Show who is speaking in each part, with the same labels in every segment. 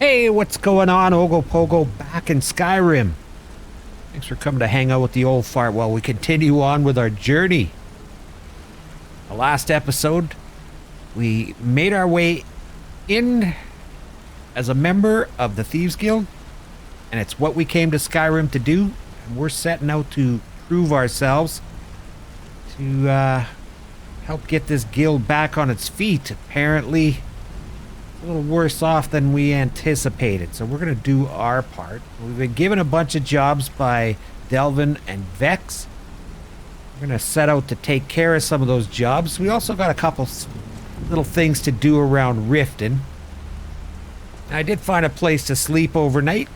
Speaker 1: Hey, what's going on? OGOPOGO back in Skyrim. Thanks for coming to hang out with the old fart while we continue on with our journey. The last episode, we made our way in as a member of the Thieves Guild, and it's what we came to Skyrim to do, and we're setting out to prove ourselves to help get this guild back on its feet. Apparently, a little worse off than we anticipated, so we're gonna do our part. We've been given a bunch of jobs by Delvin and Vex. We're gonna set out to take care of some of those jobs. We also got a couple little things to do around Riften. I did find a place to sleep overnight,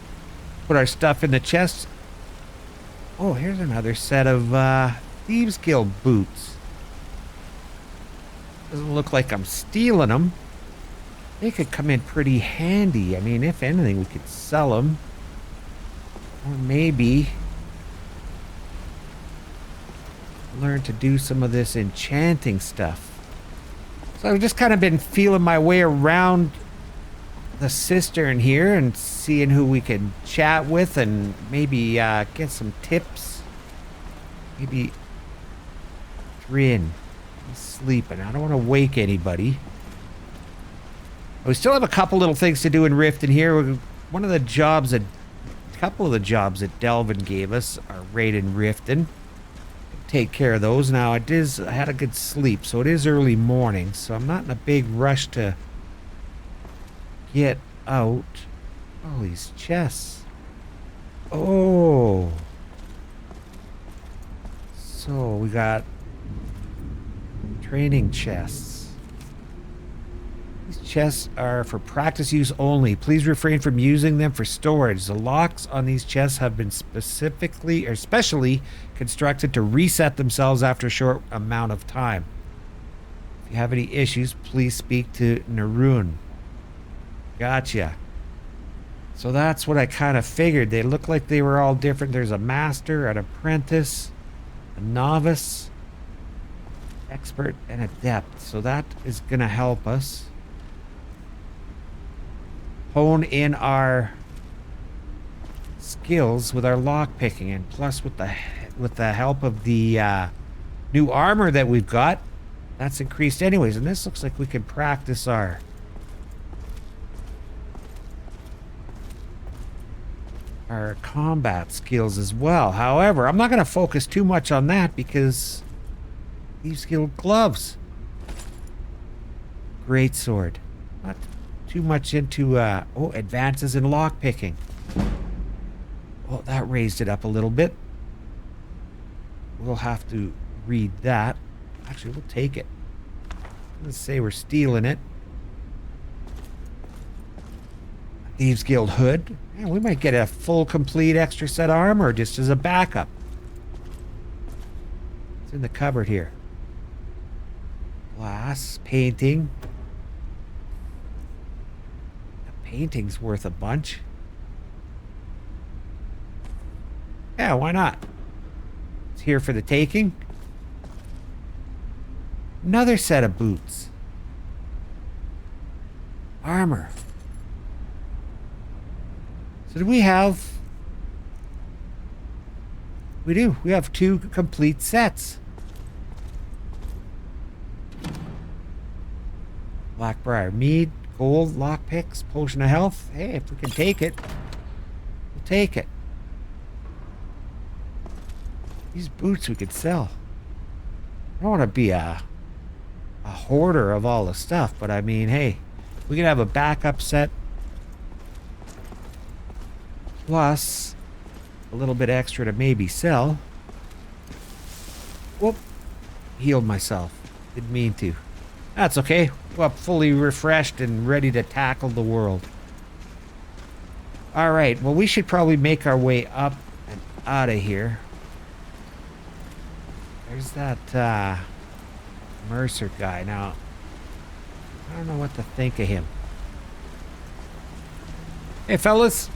Speaker 1: put our stuff in the chest. Oh, here's another set of Thieves Guild boots. Doesn't look like I'm stealing them. They could come in pretty handy. I mean, if anything, we could sell them. Or maybe learn to do some of this enchanting stuff. So I've just kind of been feeling my way around the cistern here and seeing who we can chat with and maybe get some tips. Maybe Trin. He's sleeping. I don't want to wake anybody. We still have a couple little things to do in Riften here. One of the jobs a couple of the jobs that Delvin gave us are right in Riften. Take care of those. Now I had a good sleep, so it is early morning, so I'm not in a big rush to get out. Oh, these chests. Oh. So we got training chests. These chests are for practice use only. Please refrain from using them for storage. The locks on these chests have been specially constructed to reset themselves after a short amount of time. If you have any issues, please speak to Narun. Gotcha. So that's what I kind of figured. They look like they were all different. There's a master, an apprentice, a novice, expert, and adept. So that is going to help us hone in our skills with our lock picking, and plus with the help of the new armor that we've got, that's increased anyways. And this looks like we can practice our combat skills as well. However, I'm not going to focus too much on that because these Guild gloves, great sword, not too much into advances in lock picking. Oh, that raised it up a little bit. We'll have to read that. Actually, we'll take it. Let's say we're stealing it. Thieves Guild hood. Man, we might get a full, complete extra set of armor just as a backup. It's in the cupboard here. Glass, painting. Painting's worth a bunch. Yeah, why not? It's here for the taking. Another set of boots. Armor. So do we have... We do. We have 2 complete sets. Blackbriar mead, gold, lockpicks, potion of health. Hey, if we can take it, we'll take it. These boots we could sell. I don't want to be a hoarder of all the stuff, but I mean, hey, we can have a backup set plus a little bit extra to maybe sell. Whoop. Healed myself. Didn't mean to. That's okay. We're up fully refreshed and ready to tackle the world. Alright, well, we should probably make our way up and out of here. There's that Mercer guy. Now, I don't know what to think of him. Hey, fellas.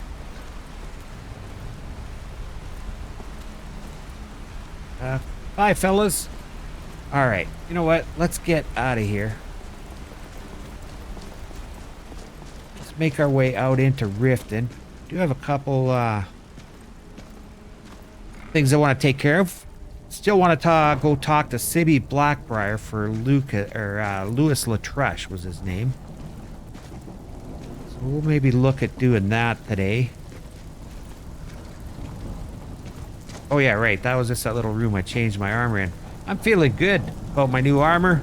Speaker 1: Bye, fellas. Alright, you know what? Let's get out of here. make our way out into Riften. Do have a couple things I want to take care of. Still want to go talk to Sibby Blackbriar for Louis Latrush was his name. So we'll maybe look at doing that today. Oh yeah, right. That was just that little room I changed my armor in. I'm feeling good about my new armor.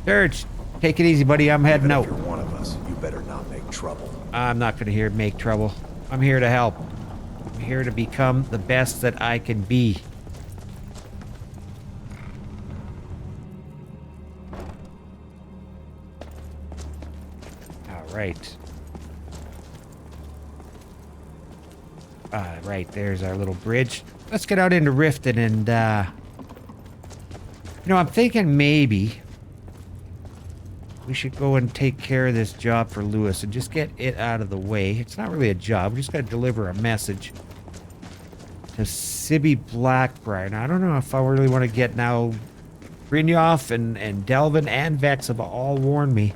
Speaker 1: Serge, take it easy, buddy. I'm heading out.
Speaker 2: If you're one of us, you better not make trouble.
Speaker 1: I'm not going to make trouble. I'm here to help. I'm here to become the best that I can be. All right. Right, there's our little bridge. Let's get out into Riften and, you know, I'm thinking maybe we should go and take care of this job for Lewis and just get it out of the way. It's not really a job. We just got to deliver a message to Sibby Blackbriar. Now, I don't know if I really want to get now. Brynjolf and Delvin and Vex have all warned me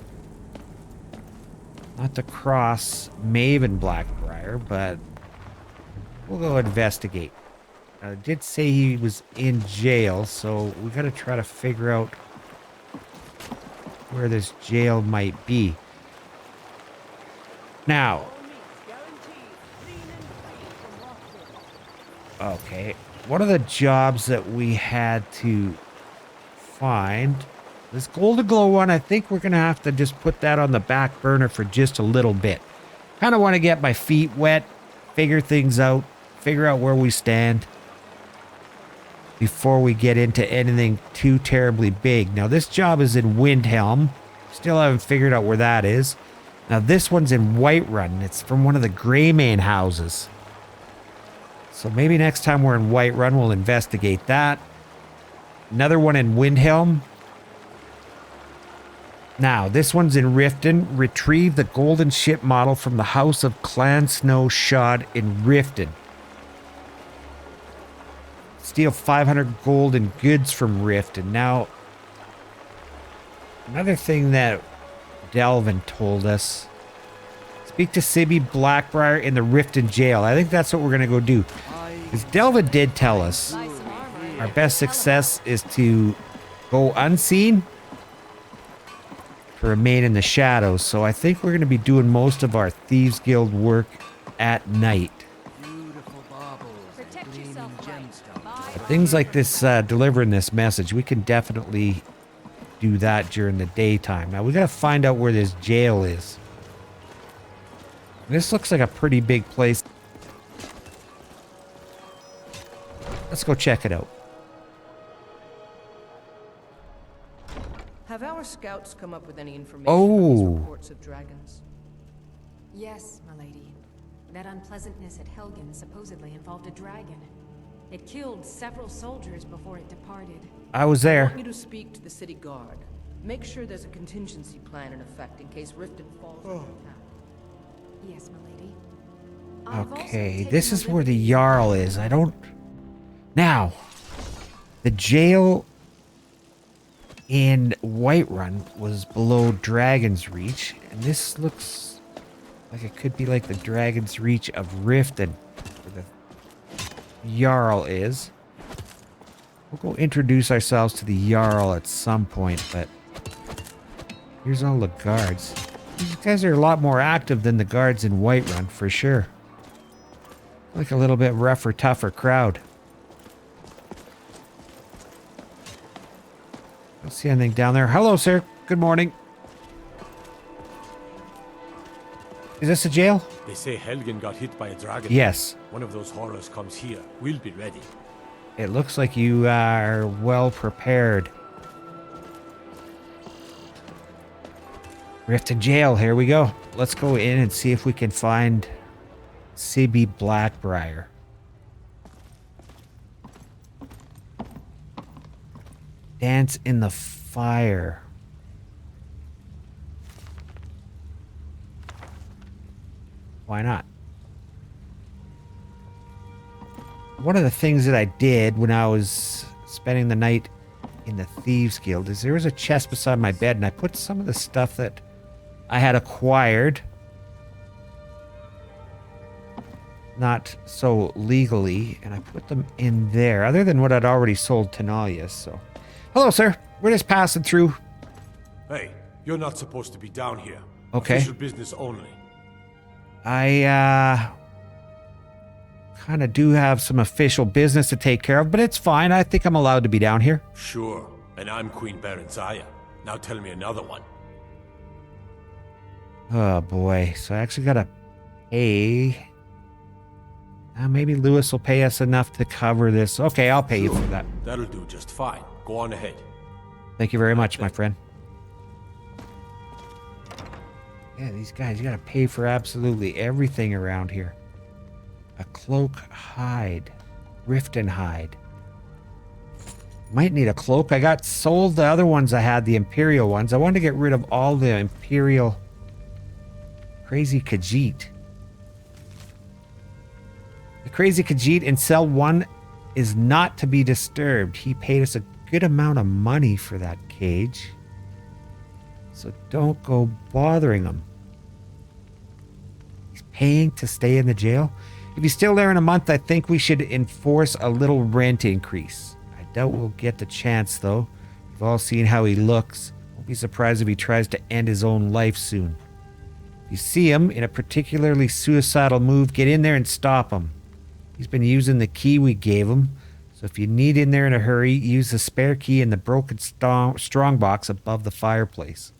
Speaker 1: not to cross Maven Blackbriar, but we'll go investigate. I did say he was in jail, so we got to try to figure out where this jail might be. Now, okay, one of the jobs that we had to find, this Golden Glow one, I think we're going to have to just put that on the back burner for just a little bit. Kind of want to get my feet wet, figure things out, figure out where we stand before we get into anything too terribly big. Now, this job is in Windhelm. Still haven't figured out where that is. Now, this one's in Whiterun. It's from one of the Greymane houses. So maybe next time we're in Whiterun, we'll investigate that. Another one in Windhelm. Now, this one's in Riften. Retrieve the golden ship model from the house of Clan Snow Shod in Riften. Steal 500 gold and goods from Riften. Now, another thing that Delvin told us. Speak to Sibby Blackbriar in the Riften jail. I think that's what we're going to go do. Because Delvin did tell us our best success is to go unseen, to remain in the shadows. So I think we're going to be doing most of our Thieves Guild work at night. Things like this, delivering this message, we can definitely do that during the daytime. Now, we got to find out where this jail is. This looks like a pretty big place. Let's go check it out.
Speaker 3: Have our scouts come up with any information
Speaker 1: Oh.
Speaker 3: on these reports of dragons?
Speaker 4: Yes, milady. That unpleasantness at Helgen supposedly involved a dragon. It killed several soldiers before it departed.
Speaker 1: I was
Speaker 3: I
Speaker 1: there.
Speaker 3: want you to speak to the city guard. Make sure there's a contingency plan in effect in case Riften falls under attack.
Speaker 4: Yes, milady. I've also
Speaker 1: Okay,
Speaker 4: taken
Speaker 1: this
Speaker 4: a
Speaker 1: is where the
Speaker 4: liberty-
Speaker 1: Jarl is. I don't... Now, the jail in Whiterun was below Dragon's Reach, and this looks like it could be like the Dragon's Reach of Riften, where the Jarl is. We'll go introduce ourselves to the Jarl at some point, but here's all the guards. These guys are a lot more active than the guards in Whiterun, for sure. Like a little bit rougher, tougher crowd. Don't see anything down there. Hello, sir. Good morning. Is this a jail?
Speaker 5: They say Helgen got hit by a dragon.
Speaker 1: Yes.
Speaker 5: One of those horrors comes here. We'll be ready.
Speaker 1: It looks like you are well prepared. Riften jail. Here we go. Let's go in and see if we can find Sibby Blackbriar. Dance in the fire. Why not? One of the things that I did when I was spending the night in the Thieves Guild is there was a chest beside my bed, and I put some of the stuff that I had acquired. Not so legally, and I put them in there, other than what I'd already sold to Nalia, so. Hello, sir. We're just passing through.
Speaker 5: Hey, you're not supposed to be down here.
Speaker 1: Okay.
Speaker 5: Official business only.
Speaker 1: I, kind of do have some official business to take care of, but it's fine. I think I'm allowed to be down here.
Speaker 5: Sure. And I'm Queen Berenzaya. Now tell me another one.
Speaker 1: Oh, boy. So I actually gotta pay. Maybe Lewis will pay us enough to cover this. Okay, I'll pay you for that.
Speaker 5: That'll do just fine. Go on ahead.
Speaker 1: Thank you very much, my friend. Yeah, these guys, you gotta pay for absolutely everything around here. A cloak hide. Riften hide. Might need a cloak. I got sold the other ones I had, the Imperial ones. I wanted to get rid of all the Imperial Crazy Khajiit. The Crazy Khajiit in cell 1 is not to be disturbed. He paid us a good amount of money for that cage. So don't go bothering him. He's paying to stay in the jail. If he's still there in a month, I think we should enforce a little rent increase. I doubt we'll get the chance, though. We've all seen how he looks. Won't be surprised if he tries to end his own life soon. If you see him in a particularly suicidal move, get in there and stop him. He's been using the key we gave him, so if you need in there in a hurry, use the spare key in the broken strongbox above the fireplace.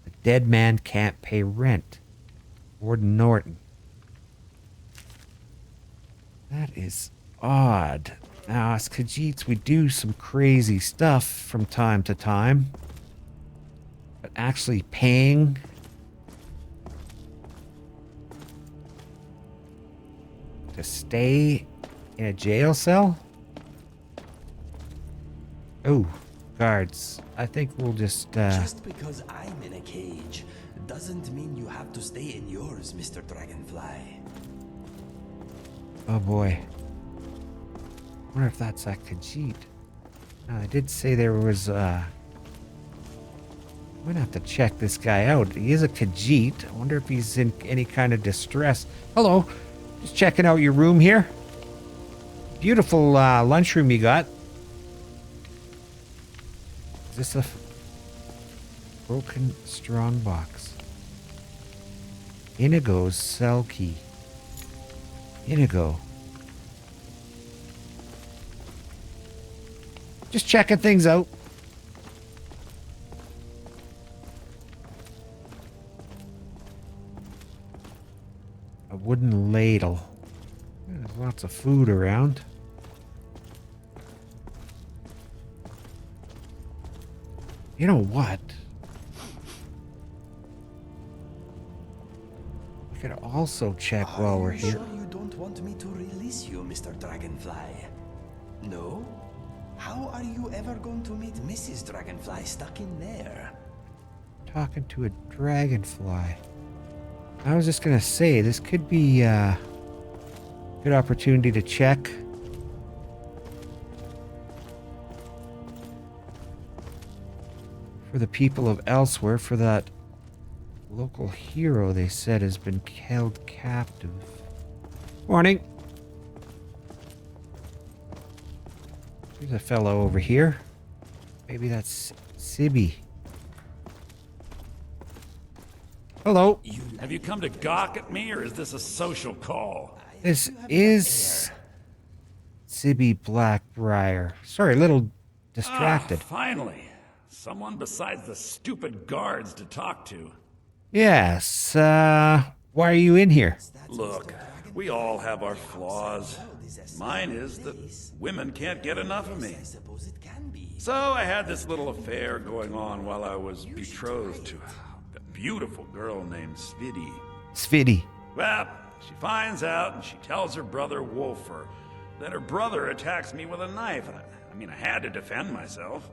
Speaker 1: The dead man can't pay rent. Warden Norton. That is odd. Now, as Khajiits, we do some crazy stuff from time to time. But actually paying... to stay in a jail cell? Oh, guards. I think we'll just,
Speaker 6: Just because I'm in a cage doesn't mean you have to stay in yours, Mr. Dragonfly.
Speaker 1: Oh boy. I wonder if that's a Khajiit. Now, I did say there was, I'm gonna have to check this guy out. He is a Khajiit. I wonder if he's in any kind of distress. Hello. Just checking out your room here. Beautiful lunchroom you got. Is this a broken strongbox? Inigo's cell key. Inigo. Just checking things out. A wooden ladle. There's lots of food around. You know what? We could also check while we're here.
Speaker 6: Sure you don't want me to release you, Mr. Dragonfly? No? How are you ever going to meet Mrs. Dragonfly stuck in there?
Speaker 1: Talking to a dragonfly. I was just gonna say, this could be a good opportunity to check. For the people of elsewhere, for that local hero they said has been held captive. Morning. There's a fellow over here. Maybe that's Sibby. Hello.
Speaker 7: Have you come to gawk at me, or is this a social call?
Speaker 1: This is Sibby Blackbriar. Sorry, a little distracted.
Speaker 7: Finally. Someone besides the stupid guards to talk to.
Speaker 1: Yes, why are you in here?
Speaker 7: Look, we all have our flaws. Mine is that women can't get enough of me. So I had this little affair going on while I was betrothed to a beautiful girl named Svidi.
Speaker 1: Svidi.
Speaker 7: Well, she finds out and she tells her brother Wolfer that her brother attacks me with a knife. I mean, I had to defend myself.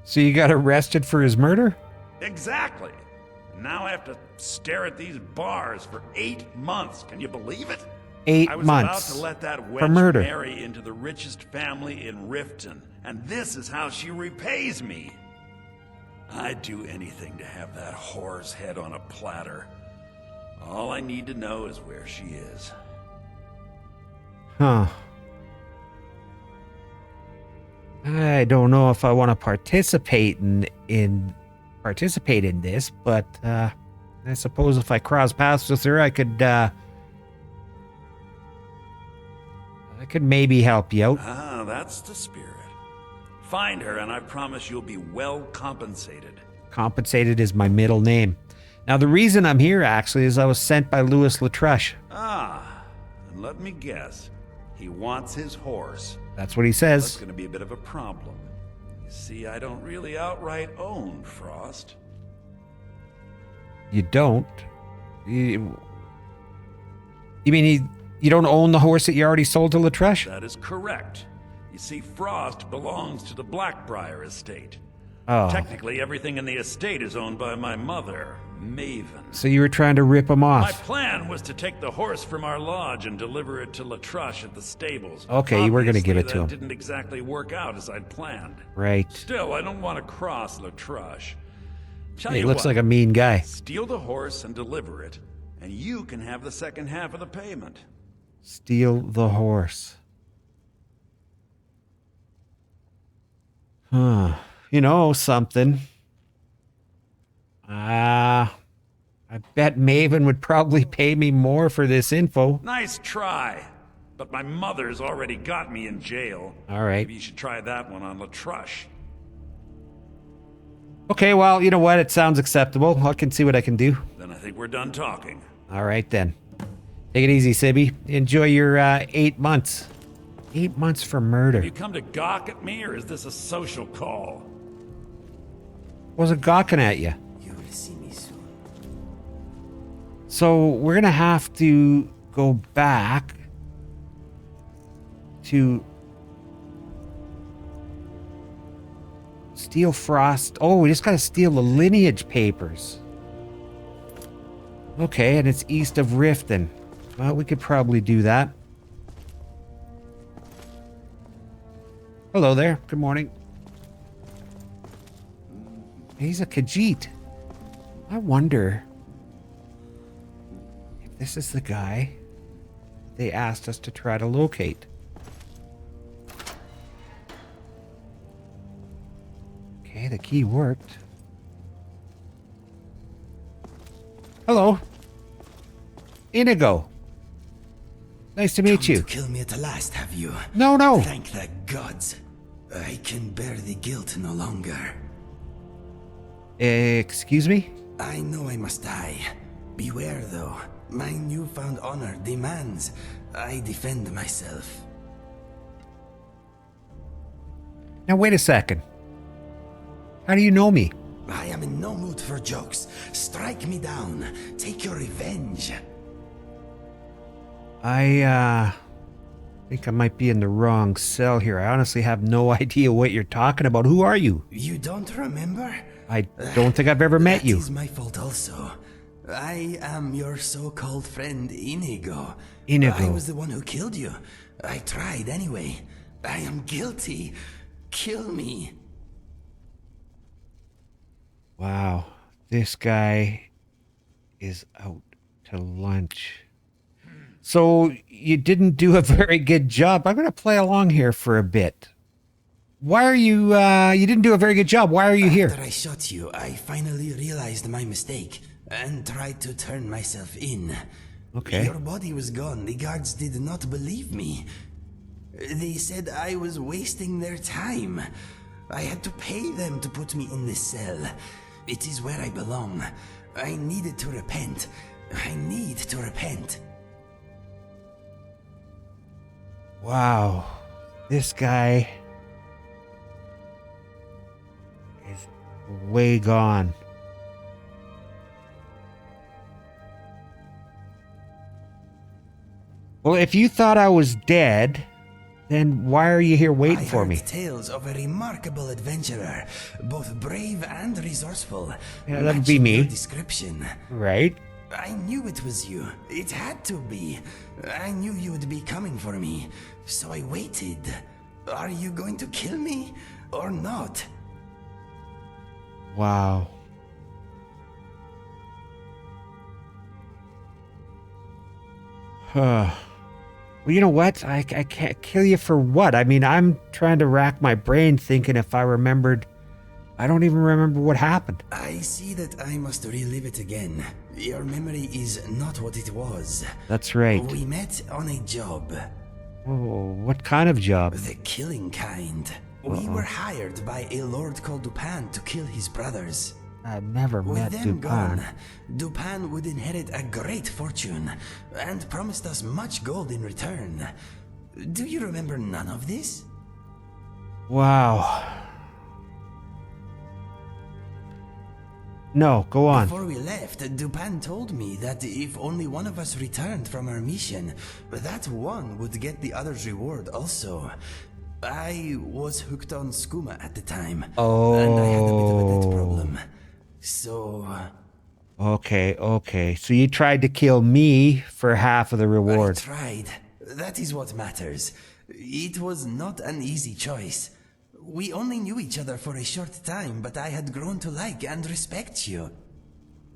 Speaker 1: So you got arrested for his murder?
Speaker 7: Exactly. Now I have to stare at these bars for 8 months. Can you believe it?
Speaker 1: 8 months.
Speaker 7: I was about to let that
Speaker 1: for
Speaker 7: wench
Speaker 1: murder.
Speaker 7: marry into the richest family in Riften, and this is how she repays me. I'd do anything to have that whore's head on a platter. All I need to know is where she is.
Speaker 1: Huh. I don't know if I want to participate in this, but I suppose if I cross paths with her, I could maybe help you out.
Speaker 7: Ah, that's the spirit. Find her, and I promise you'll be well compensated.
Speaker 1: Compensated is my middle name. Now, the reason I'm here, actually, is I was sent by Louis Latruche.
Speaker 7: Ah, and let me guess. He wants his horse.
Speaker 1: That's what he says.
Speaker 7: That's going to be a bit of a problem. You see, I don't really outright own Frost.
Speaker 1: You don't? You mean you don't own the horse that you already sold to Latruche?
Speaker 7: That is correct. You see, Frost belongs to the Blackbriar estate.
Speaker 1: Oh.
Speaker 7: Technically, everything in the estate is owned by my mother, Maven.
Speaker 1: So you were trying to rip him
Speaker 7: My
Speaker 1: off.
Speaker 7: plan was to take the horse from our lodge and deliver it to Latruche at the stables.
Speaker 1: Okay, you were going to give it to
Speaker 7: Obviously,
Speaker 1: him.
Speaker 7: that didn't exactly work out as I'd planned.
Speaker 1: Right.
Speaker 7: Still, I don't want to cross Latruche. Tell
Speaker 1: He
Speaker 7: you
Speaker 1: looks
Speaker 7: what,
Speaker 1: like a mean guy.
Speaker 7: steal the horse and deliver it, and you can have the second half of the payment.
Speaker 1: Steal the horse. Huh. You know something. I bet Maven would probably pay me more for this info.
Speaker 7: Nice try, but my mother's already got me in jail.
Speaker 1: All right.
Speaker 7: Maybe you should try that one on Latruche.
Speaker 1: Okay, well, you know what? It sounds acceptable. I can see what I can do.
Speaker 7: Then I think we're done talking.
Speaker 1: All right, then. Take it easy, Sibby. Enjoy your 8 months. 8 months for murder.
Speaker 7: You come to gawk at me, or is this a social call?
Speaker 1: Wasn't gawking at you.
Speaker 6: You will see me soon.
Speaker 1: So we're going to have to go back to steal Frost. Oh, we just got to steal the lineage papers. Okay, and it's east of Riften. Well, we could probably do that. Hello there. Good morning. He's a Khajiit. I wonder if this is the guy they asked us to try to locate. Okay, the key worked. Hello. Inigo. Nice to meet you.
Speaker 6: To kill me at last, have you?
Speaker 1: No.
Speaker 6: Thank the gods. I can bear the guilt no longer.
Speaker 1: Excuse me?
Speaker 6: I know I must die. Beware, though. My newfound honor demands I defend myself.
Speaker 1: Now, wait a second. How do you know me?
Speaker 6: I am in no mood for jokes. Strike me down. Take your revenge.
Speaker 1: I think I might be in the wrong cell here. I honestly have no idea what you're talking about. Who are you?
Speaker 6: You don't remember?
Speaker 1: I don't think I've ever met you.
Speaker 6: That is my fault also. I am your so-called friend Inigo.
Speaker 1: Inigo.
Speaker 6: I was the one who killed you. I tried anyway. I am guilty. Kill me.
Speaker 1: Wow. This guy is out to lunch. So you didn't do a very good job. I'm going to play along here for a bit. Why are you, you didn't do a very good job. Why are you here?
Speaker 6: After I shot you, I finally realized my mistake and tried to turn myself in.
Speaker 1: Okay.
Speaker 6: Your body was gone. The guards did not believe me. They said I was wasting their time. I had to pay them to put me in this cell. It is where I belong. I needed to repent. I need to repent.
Speaker 1: Wow. This guy is way gone. Well, if you thought I was dead, then why are you here waiting for me?
Speaker 6: I heard tales of a remarkable adventurer, both brave and resourceful.
Speaker 1: Yeah, that'd be
Speaker 6: Matching
Speaker 1: me.
Speaker 6: your description.
Speaker 1: Right?
Speaker 6: I knew it was you. It had to be. I knew you would be coming for me, so I waited. Are you going to kill me or not?
Speaker 1: Wow. Well, you know what? I can't kill you for what? I mean, I'm trying to rack my brain thinking if I remembered. I don't even remember what happened.
Speaker 6: I see that I must relive it again. Your memory is not what it was.
Speaker 1: That's right.
Speaker 6: We met on a job.
Speaker 1: Oh, what kind of job?
Speaker 6: The killing kind. We were hired by a lord called Dupin to kill his brothers.
Speaker 1: I never
Speaker 6: With
Speaker 1: met
Speaker 6: them
Speaker 1: Dupin.
Speaker 6: gone, Dupin would inherit a great fortune and promised us much gold in return. Do you remember none of this?
Speaker 1: Wow. No, go on.
Speaker 6: Before we left, Dupin told me that if only one of us returned from our mission, that one would get the other's reward also. I was hooked on skooma at the time, and I had a bit of a debt problem. So...
Speaker 1: Okay. So you tried to kill me for half of the reward.
Speaker 6: I tried. That is what matters. It was not an easy choice. We only knew each other for a short time, but I had grown to like and respect you.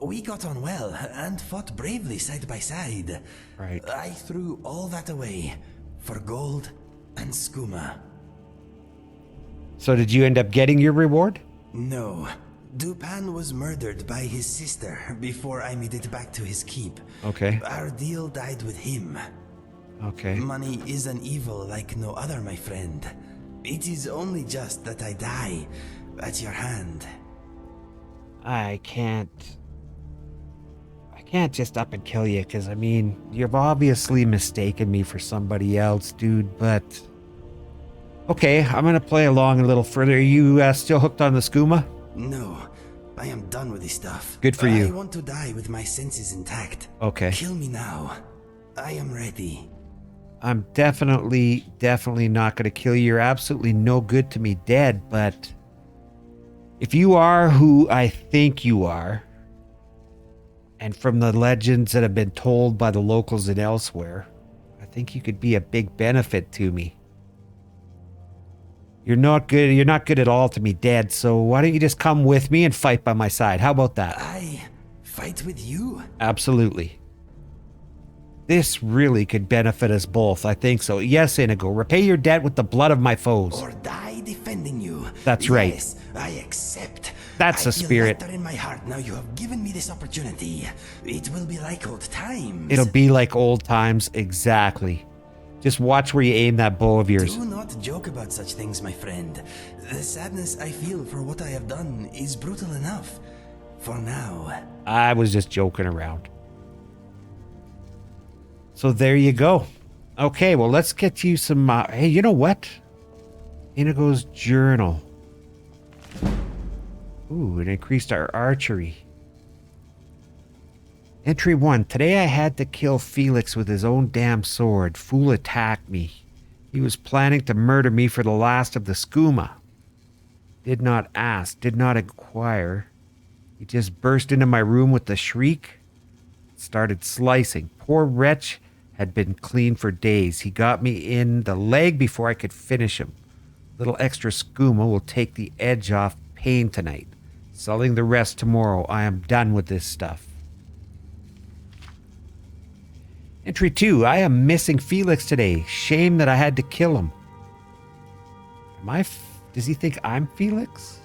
Speaker 6: We got on well and fought bravely side by side.
Speaker 1: Right.
Speaker 6: I threw all that away for gold and skooma.
Speaker 1: So did you end up getting your reward?
Speaker 6: No. Dupin was murdered by his sister before I made it back to his keep.
Speaker 1: Okay.
Speaker 6: Our deal died with him.
Speaker 1: Okay.
Speaker 6: Money is an evil like no other, my friend. It is only just that I die at your hand.
Speaker 1: I can't just up and kill you, because, I mean, you've obviously mistaken me for somebody else, dude, but... Okay, I'm going to play along a little further. Are you still hooked on the skooma?
Speaker 6: No, I am done with this stuff.
Speaker 1: Good for you.
Speaker 6: I want to die with my senses intact.
Speaker 1: Okay.
Speaker 6: Kill me now. I am ready.
Speaker 1: I'm definitely not going to kill you. You're absolutely no good to me dead, but if you are who I think you are, and from the legends that have been told by the locals and elsewhere, I think you could be a big benefit to me. You're not good at all to me dead, so why don't you just come with me and fight by my side? How about that?
Speaker 6: I fight with you?
Speaker 1: Absolutely. This really could benefit us both, I think so. Yes, Inigo, repay your debt with the blood of my foes.
Speaker 6: Or die defending you.
Speaker 1: That's right.
Speaker 6: Yes, I accept.
Speaker 1: That's the spirit.
Speaker 6: I feel lighter in my heart now you have given me this opportunity. It will be like old times.
Speaker 1: It'll be like old times, exactly. Just watch where you aim that bow of yours.
Speaker 6: Do not joke about such things, my friend. The sadness I feel for what I have done is brutal enough. For now.
Speaker 1: I was just joking around. So there you go. Okay, well, let's get you some... hey, you know what? Inigo's journal. Ooh, it increased our archery. Entry 1. Today I had to kill Felix with his own damn sword. Fool attacked me. He was planning to murder me for the last of the skooma. Did not ask, did not inquire. He just burst into my room with a shriek. Started slicing. Poor wretch had been clean for days. He got me in the leg before I could finish him. Little extra skooma will take the edge off pain tonight. Selling the rest tomorrow. I am done with this stuff. Entry 2. I am missing Felix today. Shame that I had to kill him. Does he think I'm Felix?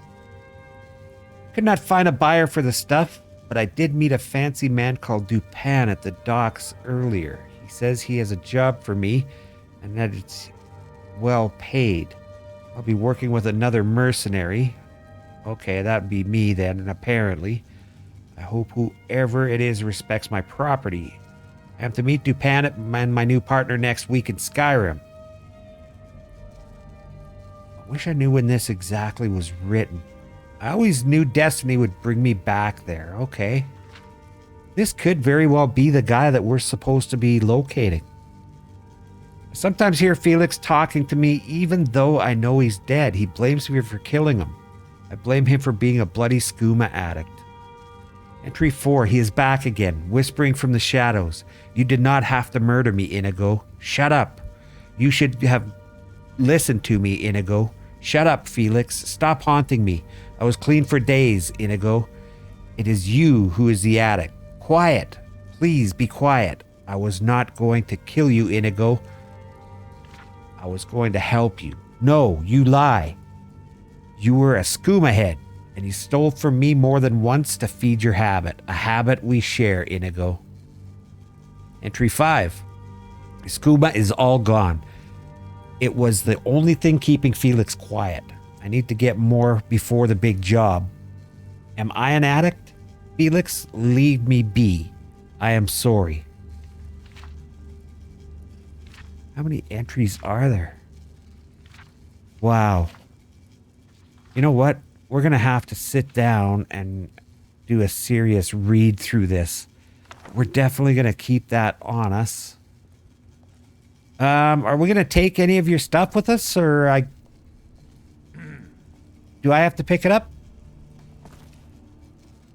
Speaker 1: Could not find a buyer for the stuff, but I did meet a fancy man called Dupin at the docks earlier. He says he has a job for me and that it's well paid. I'll be working with another mercenary. Okay, that'd be me then, and apparently. I hope whoever it is respects my property. I have to meet Dupin and my new partner next week in Skyrim. I wish I knew when this exactly was written. I always knew destiny would bring me back there. Okay. This could very well be the guy that we're supposed to be locating. I sometimes hear Felix talking to me even though I know he's dead. He blames me for killing him. I blame him for being a bloody skooma addict. Entry 4. He is back again, whispering from the shadows. You did not have to murder me, Inigo. Shut up. You should have listened to me, Inigo. Shut up, Felix. Stop haunting me. I was clean for days, Inigo. It is you who is the addict. Quiet. Please be quiet. I was not going to kill you, Inigo. I was going to help you. No, you lie. You were a skooma head, and you stole from me more than once to feed your habit. A habit we share, Inigo. Entry 5. Skooma is all gone. It was the only thing keeping Felix quiet. I need to get more before the big job. Am I an addict? Felix, leave me be. I am sorry. How many entries are there? Wow. You know what? We're going to have to sit down and do a serious read through this. We're definitely going to keep that on us. Are we going to take any of your stuff with us, or do I have to pick it up?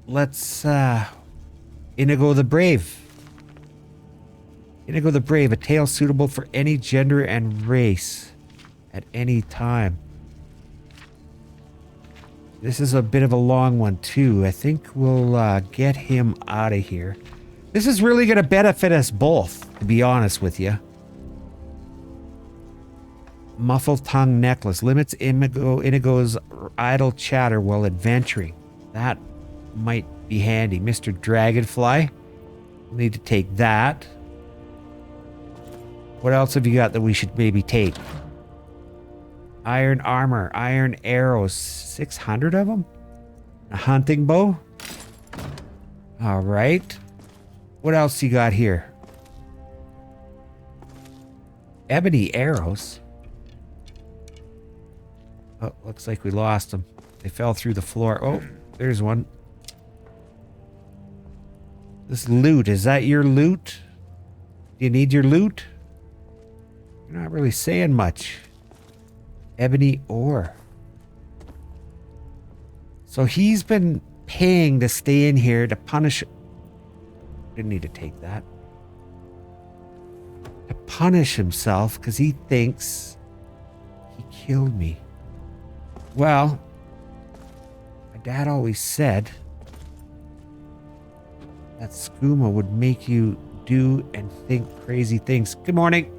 Speaker 1: Let's, Inigo the Brave. Inigo the Brave, a tale suitable for any gender and race at any time. This is a bit of a long one, too. I think we'll get him out of here. This is really going to benefit us both, to be honest with you. Muffled tongue necklace limits Inigo's idle chatter while adventuring. That might be handy. Mr. Dragonfly. We'll need to take that. What else have you got that we should maybe take? Iron armor, iron arrows, 600 of them? A hunting bow? All right. What else you got here? Ebony arrows. Oh, looks like we lost them. They fell through the floor. Oh, there's one. This loot, is that your loot? Do you need your loot? You're not really saying much. Ebony ore. So he's been paying to stay in here to punish... Didn't need to take that. To punish himself because he thinks he killed me. Well, my dad always said that skooma would make you do and think crazy things. Good morning.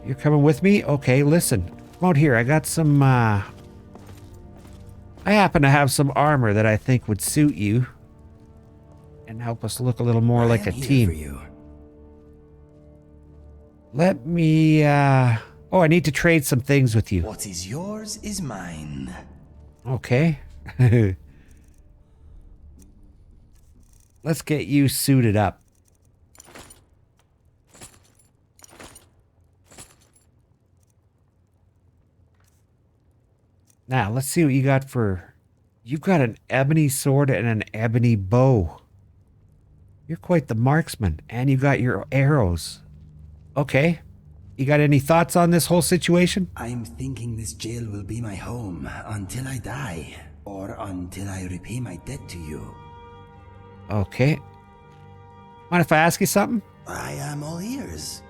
Speaker 1: You're coming with me? Okay, listen. Come out here. I got some, I happen to have some armor that I think would suit you and help us look a little more like a team.
Speaker 6: For you.
Speaker 1: Let me, oh, I need to trade some things with you.
Speaker 6: What is yours is mine.
Speaker 1: Okay. Let's get you suited up. Now, let's see what you got for... You've got an ebony sword and an ebony bow. You're quite the marksman. And you got your arrows. Okay. You got any thoughts on this whole situation?
Speaker 6: I'm thinking this jail will be my home until I die. Or until I repay my debt to you.
Speaker 1: Okay. Mind if I ask you something?
Speaker 6: I am all ears.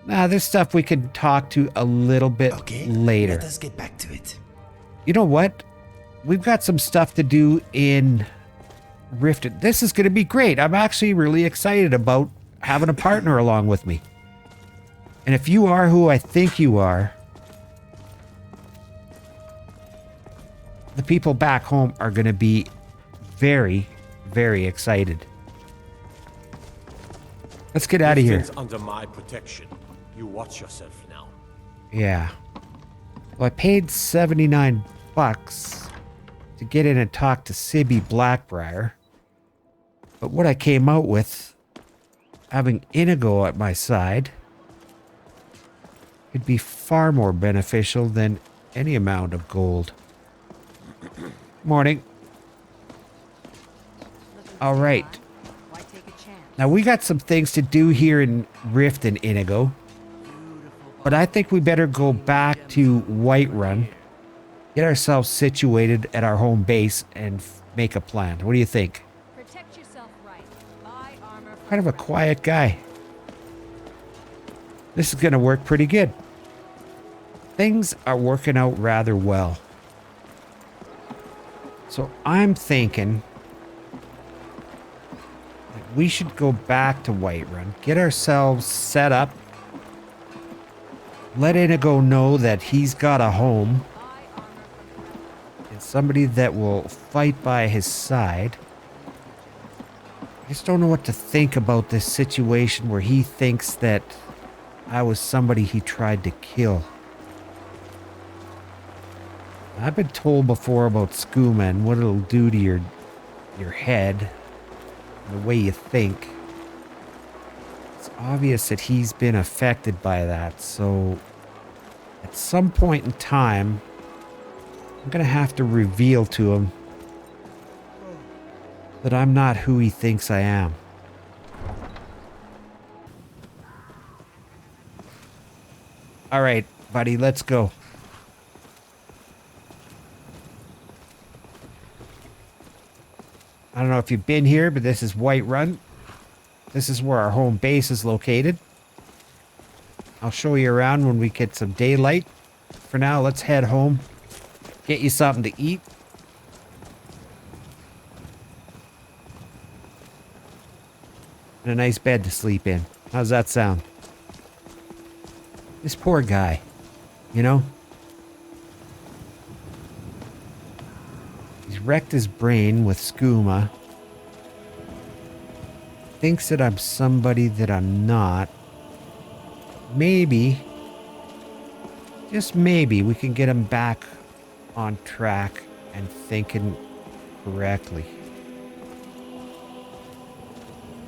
Speaker 1: Nah, there's stuff we can talk to a little bit later.
Speaker 6: Let us get back to it.
Speaker 1: You know what? We've got some stuff to do in Rifted. This is going to be great. I'm actually really excited about having a partner along with me. And if you are who I think you are, the people back home are going to be very, very excited. Let's get out of here.
Speaker 5: Under my protection. You watch yourself now.
Speaker 1: Yeah. Well, I paid 79 bucks to get in and talk to Sibby Blackbriar. But what I came out with, having Inigo at my side, could be far more beneficial than any amount of gold. Morning. All right. Now, we got some things to do here in Rift and Inigo. But I think we better go back to Whiterun, get ourselves situated at our home base, and make a plan. What do you think?
Speaker 4: Protect yourself right. Buy armor
Speaker 1: Kind of a quiet guy. This is going to work pretty good. Things are working out rather well. So I'm thinking that we should go back to Whiterun, get ourselves set up, let Inigo know that he's got a home and somebody that will fight by his side. I just don't know what to think about this situation where he thinks that I was somebody he tried to kill. I've been told before about skooma and what it'll do to your head, and the way you think. It's obvious that he's been affected by that, so at some point in time, I'm gonna have to reveal to him that I'm not who he thinks I am. All right, buddy, let's go. I don't know if you've been here, but this is Whiterun. This is where our home base is located. I'll show you around when we get some daylight. For now, let's head home. Get you something to eat. And a nice bed to sleep in. How's that sound? This poor guy, you know? He's wrecked his brain with skooma. Thinks that I'm somebody that I'm not. Maybe, just maybe, we can get him back on track and thinking correctly.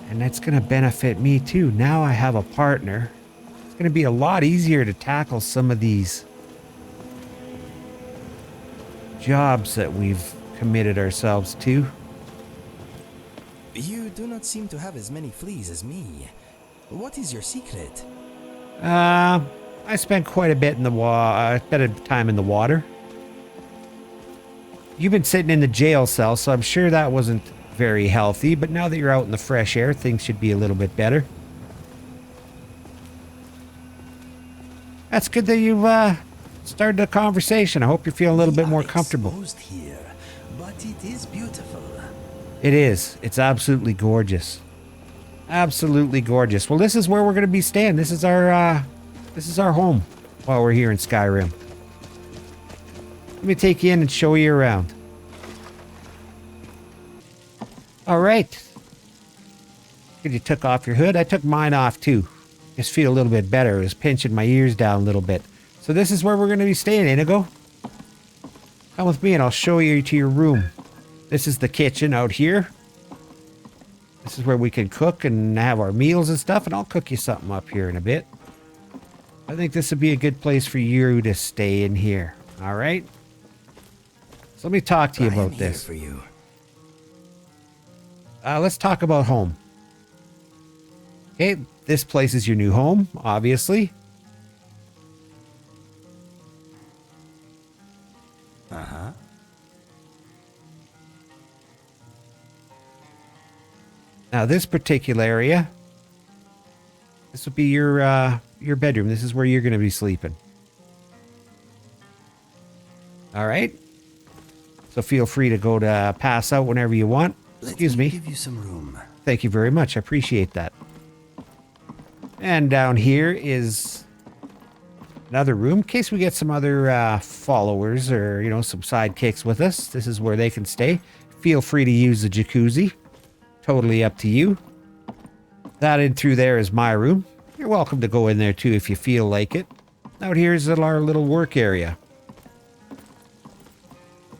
Speaker 1: And that's going to benefit me too. Now I have a partner. It's going to be a lot easier to tackle some of these jobs that we've committed ourselves to.
Speaker 6: You do not seem to have as many fleas as me. What is your secret?
Speaker 1: I spent quite a bit in the bit of time in the water. You've been sitting in the jail cell, so I'm sure that wasn't very healthy, but now that you're out in the fresh air, things should be a little bit better. That's good that you've started a conversation. I hope you're feeling a little bit more comfortable.
Speaker 6: Here, but it is beautiful.
Speaker 1: It is. It's absolutely gorgeous. Absolutely gorgeous. Well, this is where we're going to be staying. This is our home while we're here in Skyrim. Let me take you in and show you around. All right. Good, you took off your hood. I took mine off too. Just feel a little bit better. It was pinching my ears down a little bit. So this is where we're going to be staying, Inigo. Come with me and I'll show you to your room. This is the kitchen out here. This is where we can cook and have our meals and stuff, and I'll cook you something up here in a bit. I think this would be a good place for you to stay in here. All right? So let me talk to you about this.
Speaker 6: For you.
Speaker 1: Let's talk about home. Okay, this place is your new home, obviously.
Speaker 6: Uh-huh.
Speaker 1: Now, this particular area, this would be your bedroom. This is where you're going to be sleeping. All right? So feel free to go to pass out whenever you want. Excuse me.
Speaker 6: Give you some room.
Speaker 1: Thank you very much. I appreciate that. And down here is another room in case we get some other followers or, you know, some sidekicks with us. This is where they can stay. Feel free to use the jacuzzi. Totally up to you. That in through there is my room. You're welcome to go in there too if you feel like it. Out here's our little work area.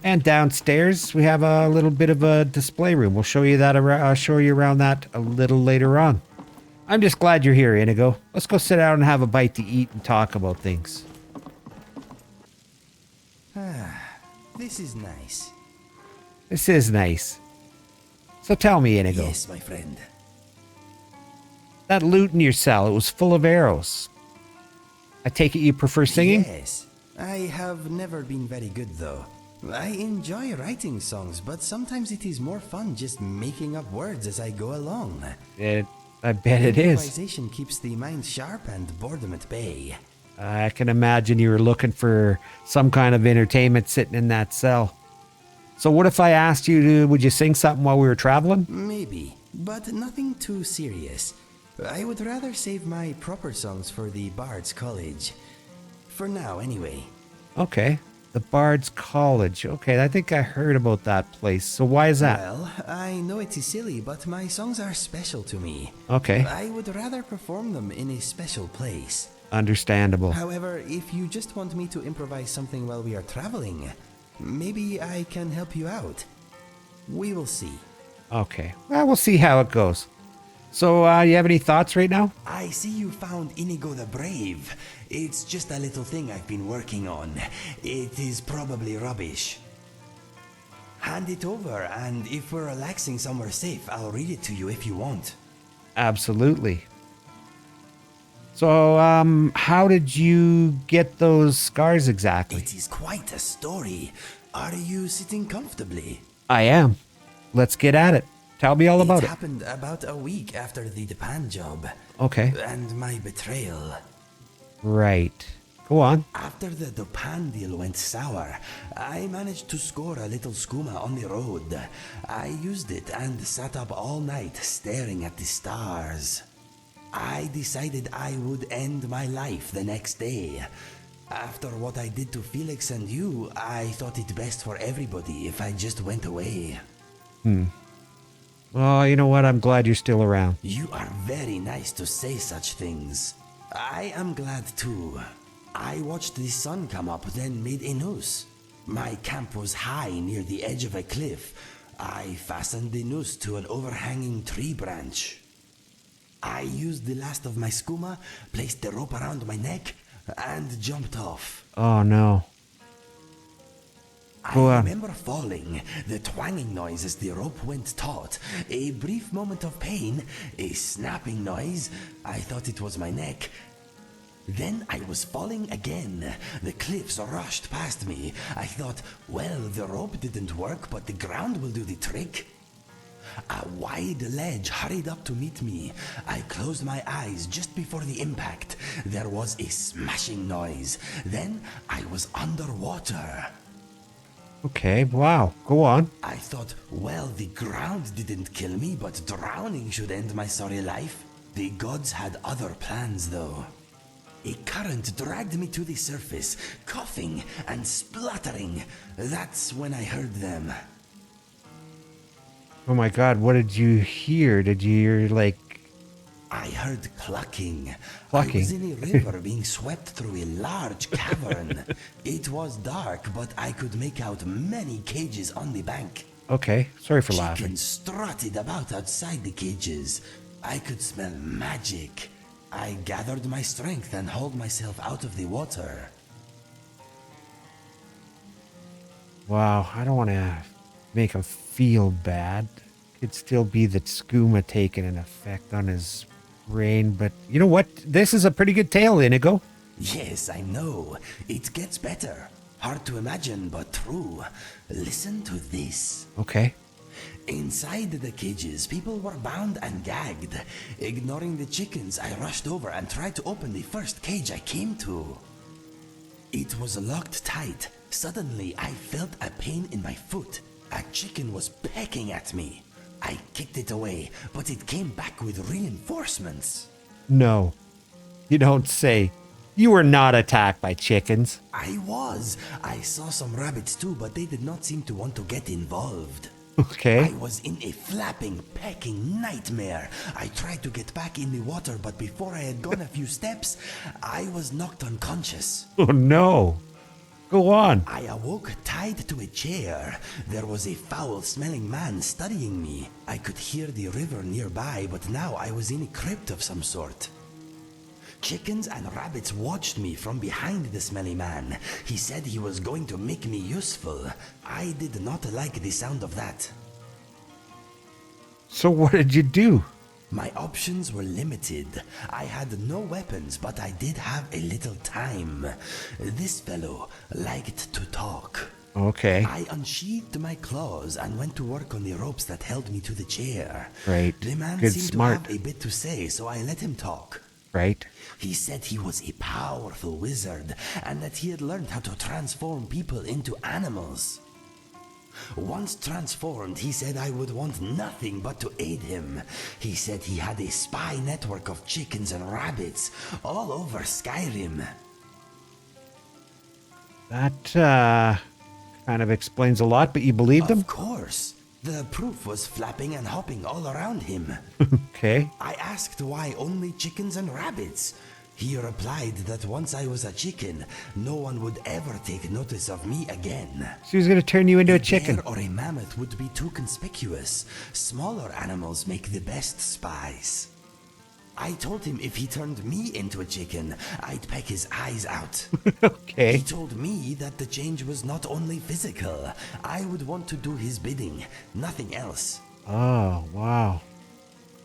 Speaker 1: And downstairs we have a little bit of a display room. We'll show you that. I'll show you around that a little later on. I'm just glad you're here, Inigo. Let's go sit down and have a bite to eat and talk about things.
Speaker 6: This is nice.
Speaker 1: This is nice. So tell me, Inigo.
Speaker 6: Yes, my friend.
Speaker 1: That loot in your cell, it was full of arrows. I take it you prefer singing?
Speaker 6: Yes. I have never been very good, though. I enjoy writing songs, but sometimes it is more fun just making up words as I go along.
Speaker 1: I bet it is.
Speaker 6: Improvisation keeps the mind sharp and boredom at bay.
Speaker 1: I can imagine you were looking for some kind of entertainment sitting in that cell. So what if I asked you to, would you sing something while we were traveling?
Speaker 6: Maybe, but nothing too serious. I would rather save my proper songs for the Bard's College. For now, anyway.
Speaker 1: Okay. The Bard's College. Okay, I think I heard about that place. So why is that?
Speaker 6: Well, I know it is silly, but my songs are special to me.
Speaker 1: Okay.
Speaker 6: I would rather perform them in a special place.
Speaker 1: Understandable.
Speaker 6: However, if you just want me to improvise something while we are traveling, maybe I can help you out. We will see.
Speaker 1: Okay. Well, we'll see how it goes. So, you have any thoughts right now?
Speaker 6: I see you found Inigo the Brave. It's just a little thing I've been working on. It is probably rubbish. Hand it over, and if we're relaxing somewhere safe, I'll read it to you if you want.
Speaker 1: Absolutely. So, how did you get those scars exactly?
Speaker 6: It is quite a story. Are you sitting comfortably?
Speaker 1: I am. Let's get at it. Tell me all about
Speaker 6: It
Speaker 1: it.
Speaker 6: happened about a week after the Japan job.
Speaker 1: Okay.
Speaker 6: And my betrayal.
Speaker 1: Right. Go on.
Speaker 6: After the Japan deal went sour, I managed to score a little skooma on the road. I used it and sat up all night staring at the stars. I decided I would end my life the next day. After what I did to Felix and you, I thought it best for everybody if I just went away.
Speaker 1: Well, you know what? I'm glad you're still around.
Speaker 6: You are very nice to say such things. I am glad too. I watched the sun come up, then made a noose. My camp was high near the edge of a cliff. I fastened the noose to an overhanging tree branch. I used the last of my skooma, placed the rope around my neck, and jumped off.
Speaker 1: Oh, no. Go
Speaker 6: I
Speaker 1: on.
Speaker 6: remember falling, the twanging noise as the rope went taut, a brief moment of pain, a snapping noise. I thought it was my neck. Then I was falling again. The cliffs rushed past me. I thought, well, the rope didn't work, but the ground will do the trick. A wide ledge hurried up to meet me. I closed my eyes just before the impact. There was a smashing noise. Then I was underwater.
Speaker 1: Okay, wow. Go on.
Speaker 6: I thought, well, the ground didn't kill me, but drowning should end my sorry life. The gods had other plans, though. A current dragged me to the surface, coughing and spluttering. That's when I heard them.
Speaker 1: Oh my god, what did you hear? Did you hear, like...
Speaker 6: I heard clucking.
Speaker 1: Clucking?
Speaker 6: I was in a river being swept through a large cavern. It was dark, but I could make out many cages on the bank.
Speaker 1: Okay, sorry for laughing.
Speaker 6: Chickens strutted about outside the cages. I could smell magic. I gathered my strength and hauled myself out of the water.
Speaker 1: Wow, I don't want to make him feel bad. Could still be that skooma taking an effect on his brain, but you know what? This is a pretty good tale, Inigo.
Speaker 6: Yes, I know. It gets better. Hard to imagine, but true. Listen to this.
Speaker 1: Okay.
Speaker 6: Inside the cages, people were bound and gagged. Ignoring the chickens, I rushed over and tried to open the first cage I came to. It was locked tight. Suddenly, I felt a pain in my foot. A chicken was pecking at me. I kicked it away, but it came back with reinforcements.
Speaker 1: No, you don't say. You were not attacked by chickens.
Speaker 6: I was. I saw some rabbits too, but they did not seem to want to get involved.
Speaker 1: Okay.
Speaker 6: I was in a flapping, pecking nightmare. I tried to get back in the water, but before I had gone a few steps, I was knocked unconscious.
Speaker 1: Oh no. Go on.
Speaker 6: I awoke tied to a chair. There was a foul-smelling man studying me. I could hear the river nearby, but now I was in a crypt of some sort. Chickens and rabbits watched me from behind the smelly man. He said he was going to make me useful. I did not like the sound of that.
Speaker 1: So what did you do?
Speaker 6: My options were limited. I had no weapons, but I did have a little time. This fellow liked to talk.
Speaker 1: Okay.
Speaker 6: I unsheathed my claws and went to work on the ropes that held me to the chair.
Speaker 1: Right.
Speaker 6: The man
Speaker 1: Good,
Speaker 6: seemed
Speaker 1: smart.
Speaker 6: to have a bit to say, so I let him talk.
Speaker 1: Right.
Speaker 6: He said he was a powerful wizard and that he had learned how to transform people into animals. Once transformed, he said I would want nothing but to aid him. He said he had a spy network of chickens and rabbits all over Skyrim.
Speaker 1: That kind of explains a lot, but you believed him?
Speaker 6: Of course. The proof was flapping and hopping all around him.
Speaker 1: Okay.
Speaker 6: I asked why only chickens and rabbits. He replied that once I was a chicken, no one would ever take notice of me again.
Speaker 1: She was going to turn you into a chicken.
Speaker 6: Bear or a mammoth would be too conspicuous. Smaller animals make the best spies. I told him if he turned me into a chicken, I'd peck his eyes out.
Speaker 1: Okay.
Speaker 6: He told me that the change was not only physical. I would want to do his bidding, nothing else.
Speaker 1: Oh, wow.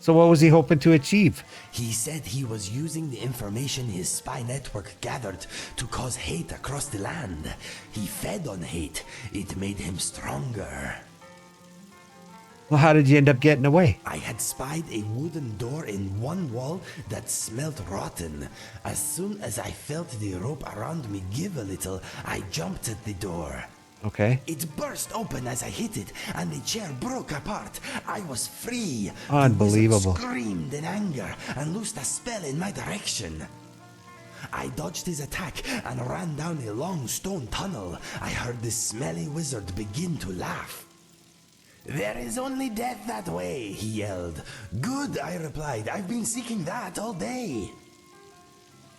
Speaker 1: So what was he hoping to achieve?
Speaker 6: He said he was using the information his spy network gathered to cause hate across the land. He fed on hate. It made him stronger.
Speaker 1: Well, how did you end up getting away?
Speaker 6: I had spied a wooden door in one wall that smelled rotten. As soon as I felt the rope around me give a little, I jumped at the door.
Speaker 1: Okay.
Speaker 6: It burst open as I hit it, and the chair broke apart. I was free.
Speaker 1: Unbelievable.
Speaker 6: The wizard screamed in anger and loosed a spell in my direction. I dodged his attack and ran down a long stone tunnel. I heard the smelly wizard begin to laugh. "There is only death that way," he yelled. "Good," I replied. "I've been seeking that all day."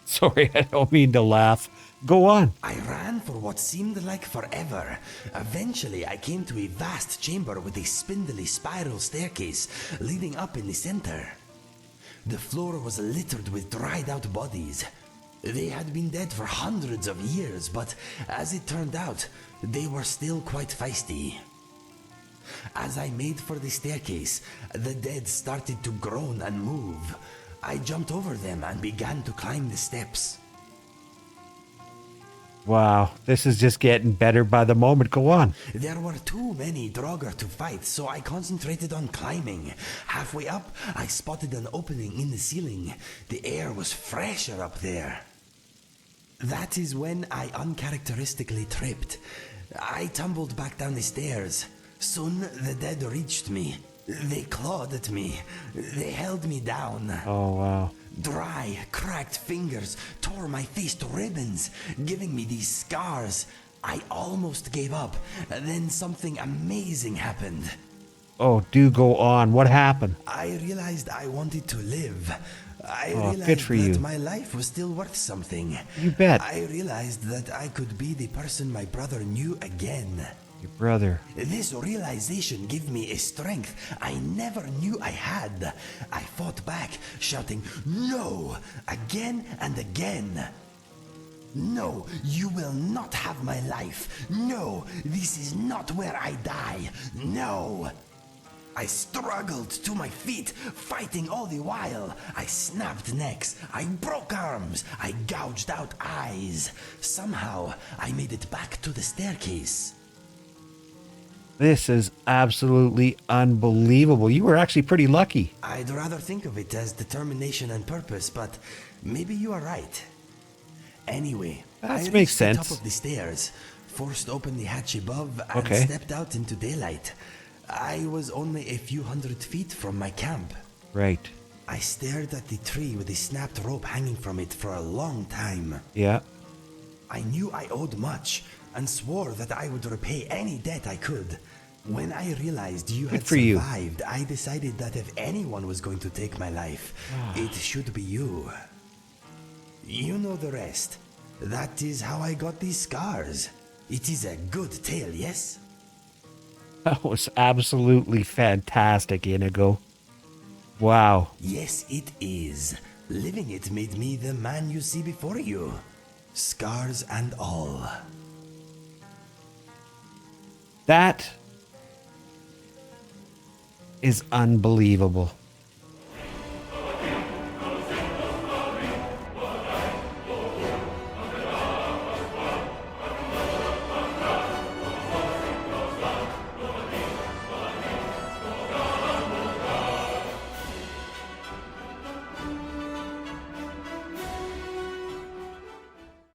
Speaker 1: Sorry, I don't mean to laugh. Go on.
Speaker 6: I ran for what seemed like forever. Eventually, I came to a vast chamber with a spindly spiral staircase leading up in the center. The floor was littered with dried-out bodies. They had been dead for hundreds of years, but as it turned out, they were still quite feisty. As I made for the staircase, the dead started to groan and move. I jumped over them and began to climb the steps.
Speaker 1: Wow, this is just getting better by the moment. Go on.
Speaker 6: There were too many Draugr to fight, so I concentrated on climbing. Halfway up, I spotted an opening in the ceiling. The air was fresher up there. That is when I uncharacteristically tripped. I tumbled back down the stairs. Soon the dead reached me. They clawed at me. They held me down.
Speaker 1: Oh, wow.
Speaker 6: Dry, cracked fingers tore my face to ribbons, giving me these scars. I almost gave up. Then something amazing happened.
Speaker 1: Oh, do go on. What happened?
Speaker 6: I realized I wanted to live. I
Speaker 1: Oh,
Speaker 6: realized
Speaker 1: good for
Speaker 6: that
Speaker 1: you.
Speaker 6: my life was still worth something.
Speaker 1: You bet.
Speaker 6: I realized that I could be the person my brother knew again.
Speaker 1: Your brother.
Speaker 6: This realization gave me a strength I never knew I had. I fought back, shouting, "No!" again and again. "No, you will not have my life. No, this is not where I die. No!" I struggled to my feet, fighting all the while. I snapped necks, I broke arms, I gouged out eyes. Somehow, I made it back to the staircase.
Speaker 1: This is absolutely unbelievable. You were actually pretty lucky.
Speaker 6: I'd rather think of it as determination and purpose, but maybe you are right. Anyway,
Speaker 1: That
Speaker 6: I
Speaker 1: makes
Speaker 6: reached the
Speaker 1: sense.
Speaker 6: top of the stairs, forced open the hatch above, and
Speaker 1: Okay.
Speaker 6: stepped out into daylight. I was only a few hundred feet from my camp.
Speaker 1: Right.
Speaker 6: I stared at the tree with the snapped rope hanging from it for a long time.
Speaker 1: Yeah.
Speaker 6: I knew I owed much, and swore that I would repay any debt I could. When I realized you had
Speaker 1: for you.
Speaker 6: survived, I decided that if anyone was going to take my life, it should be you. You know the rest. That is how I got these scars. It is a good tale, yes?
Speaker 1: That was absolutely fantastic, Inigo. Wow.
Speaker 6: Yes, it is. Living it made me the man you see before you. Scars and all.
Speaker 1: That is unbelievable.